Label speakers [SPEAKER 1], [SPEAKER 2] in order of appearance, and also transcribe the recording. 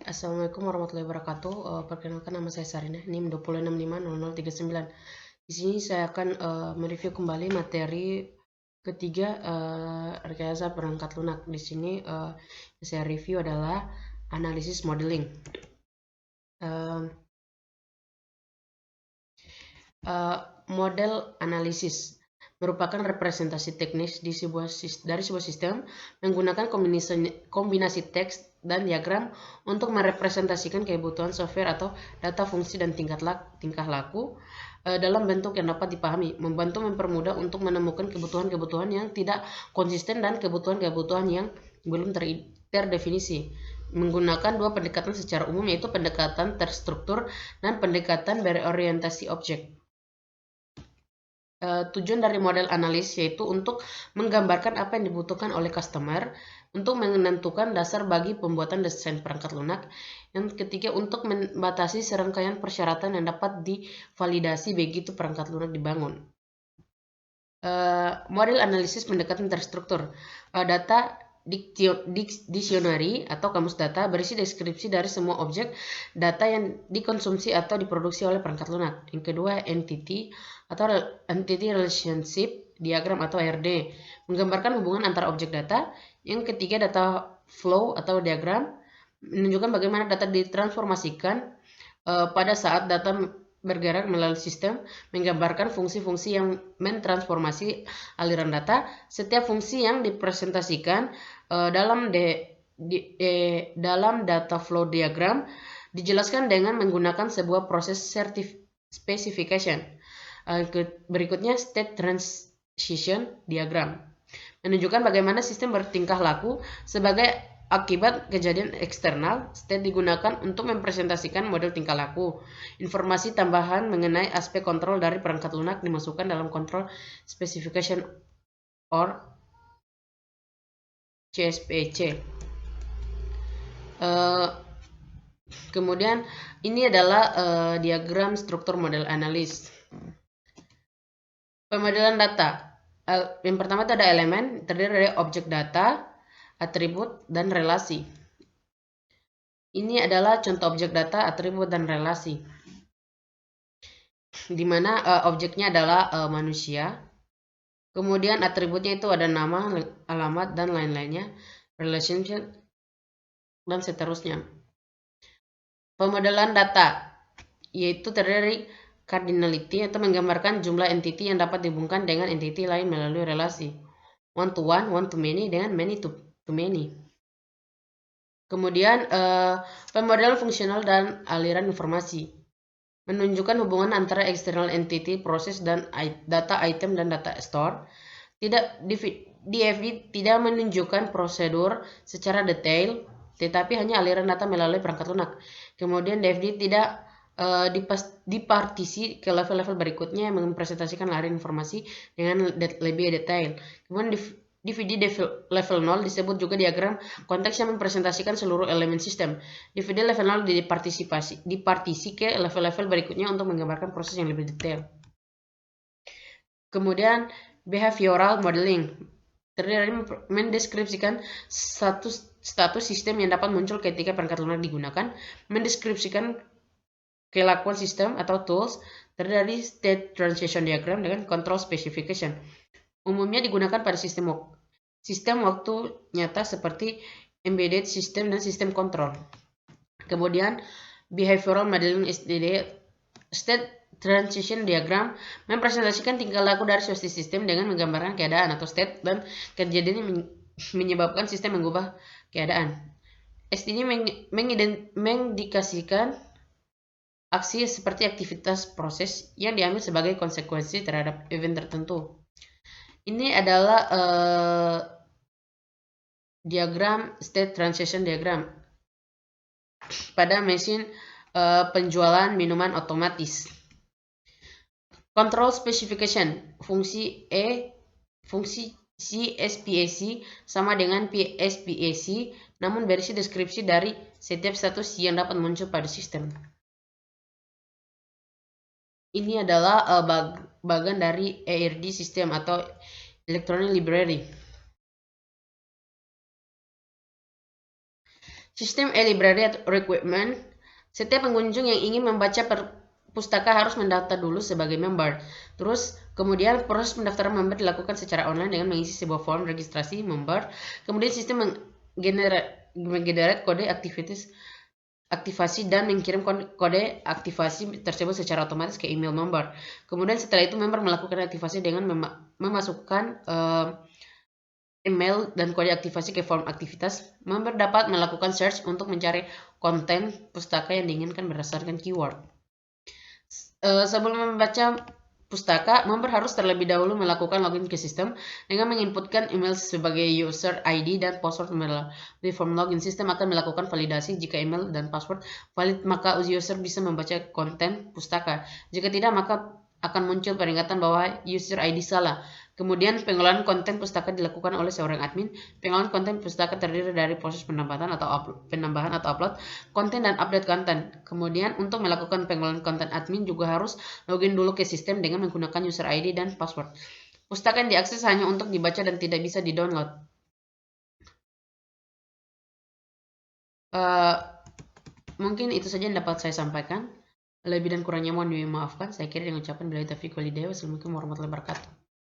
[SPEAKER 1] Assalamualaikum warahmatullahi wabarakatuh. Perkenalkan nama saya Sarina, NIM 2650039. Di sini saya akan mereview kembali materi ketiga rekayasa perangkat lunak. Di sini saya review adalah analisis modeling. Model analisis merupakan representasi teknis dari sebuah sistem menggunakan kombinasi teks dan diagram untuk merepresentasikan kebutuhan software atau data fungsi dan tingkah laku dalam bentuk yang dapat dipahami, membantu mempermudah untuk menemukan kebutuhan-kebutuhan yang tidak konsisten dan kebutuhan-kebutuhan yang belum terdefinisi. Menggunakan dua pendekatan secara umum, yaitu pendekatan terstruktur dan pendekatan berorientasi objek. Tujuan dari model analis yaitu untuk menggambarkan apa yang dibutuhkan oleh customer, untuk menentukan dasar bagi pembuatan desain perangkat lunak, yang ketiga untuk membatasi serangkaian persyaratan yang dapat divalidasi begitu perangkat lunak dibangun. Model analisis pendekatan terstruktur. Data dictionary atau kamus data berisi deskripsi dari semua objek data yang dikonsumsi atau diproduksi oleh perangkat lunak. Yang kedua, entity atau entity relationship diagram atau RD, menggambarkan hubungan antara objek data. Yang ketiga, data flow atau diagram, menunjukkan bagaimana data ditransformasikan pada saat data bergerak melalui sistem, menggambarkan fungsi-fungsi yang mentransformasi aliran data. Setiap fungsi yang dipresentasikan dalam data flow diagram dijelaskan dengan menggunakan sebuah proses specification. Berikutnya, state transition diagram, menunjukkan bagaimana sistem bertingkah laku sebagai akibat kejadian eksternal. State digunakan untuk mempresentasikan model tingkah laku. Informasi tambahan mengenai aspek kontrol dari perangkat lunak dimasukkan dalam control specification or CSPC. Kemudian ini adalah diagram struktur model analis. Pemodelan data. Yang pertama itu ada elemen, terdiri dari objek data, atribut, dan relasi. Ini adalah contoh objek data, atribut, dan relasi, di mana objeknya adalah manusia. Kemudian atributnya itu ada nama, alamat, dan lain-lainnya, relationship, dan seterusnya. Pemodelan data yaitu terdiri dari cardinality atau menggambarkan jumlah entity yang dapat dihubungkan dengan entity lain melalui relasi one to one, one to many, dengan many to many. Kemudian pemodelan fungsional dan aliran informasi, menunjukkan hubungan antara external entity, proses, dan data item dan data store. DFD tidak menunjukkan prosedur secara detail, tetapi hanya aliran data melalui perangkat lunak. Kemudian DFD tidak dipartisi ke level-level berikutnya yang mempresentasikan aliran informasi dengan lebih detail. Kemudian DVD level 0 disebut juga diagram konteks yang mempresentasikan seluruh elemen sistem. DVD level 0 dipartisi ke level-level berikutnya untuk menggambarkan proses yang lebih detail. Kemudian behavioral modeling terdiri dari mendeskripsikan status sistem yang dapat muncul ketika perangkat lunak digunakan, mendeskripsikan kelakuan sistem atau tools, terdiri dari state transition diagram dengan control specification. Umumnya digunakan pada sistem waktu nyata seperti embedded system dan sistem kontrol. Kemudian behavioral modeling STD, state transition diagram, mempresentasikan tingkah laku dari suatu sistem dengan menggambarkan keadaan atau state dan kejadian yang menyebabkan sistem mengubah keadaan. STD mengindikasikan aksi seperti aktivitas proses yang diambil sebagai konsekuensi terhadap event tertentu. Ini adalah diagram state transition diagram pada mesin penjualan minuman otomatis. Control specification, fungsi CSPAC sama dengan PSPAC, namun berisi deskripsi dari setiap status yang dapat muncul pada sistem. Ini adalah bagian dari ERD system atau Electronic Library. Sistem e-library atau requirement. Setiap pengunjung yang ingin membaca pustaka harus mendaftar dulu sebagai member. Terus kemudian proses pendaftaran member dilakukan secara online dengan mengisi sebuah form registrasi member. Kemudian sistem menggenerate kode aktivasi dan mengirim kode aktivasi tersebut secara otomatis ke email member. Kemudian setelah itu member melakukan aktivasi dengan memasukkan email dan kode aktivasi ke form aktivitas. Member dapat melakukan search untuk mencari konten pustaka yang diinginkan berdasarkan keyword. Sebelum membaca pustaka, member harus terlebih dahulu melakukan login ke sistem dengan menginputkan email sebagai user ID dan password melalui form login. Sistem akan melakukan validasi. Jika email dan password valid, maka user bisa membaca konten pustaka. Jika tidak, maka akan muncul peringatan bahwa user ID salah. Kemudian pengelolaan konten pustaka dilakukan oleh seorang admin. Pengelolaan konten pustaka terdiri dari proses penambahan atau upload konten dan update konten. Kemudian untuk melakukan pengelolaan konten, admin juga harus login dulu ke sistem dengan menggunakan user ID dan password. Pustaka yang diakses hanya untuk dibaca dan tidak bisa di-download. Mungkin itu saja yang dapat saya sampaikan. Lebih dan kurangnya mohon dimaafkan. Saya kira dengan ucapan billahi taufiq wal hidayah. Wassalamualaikum warahmatullahi wabarakatuh.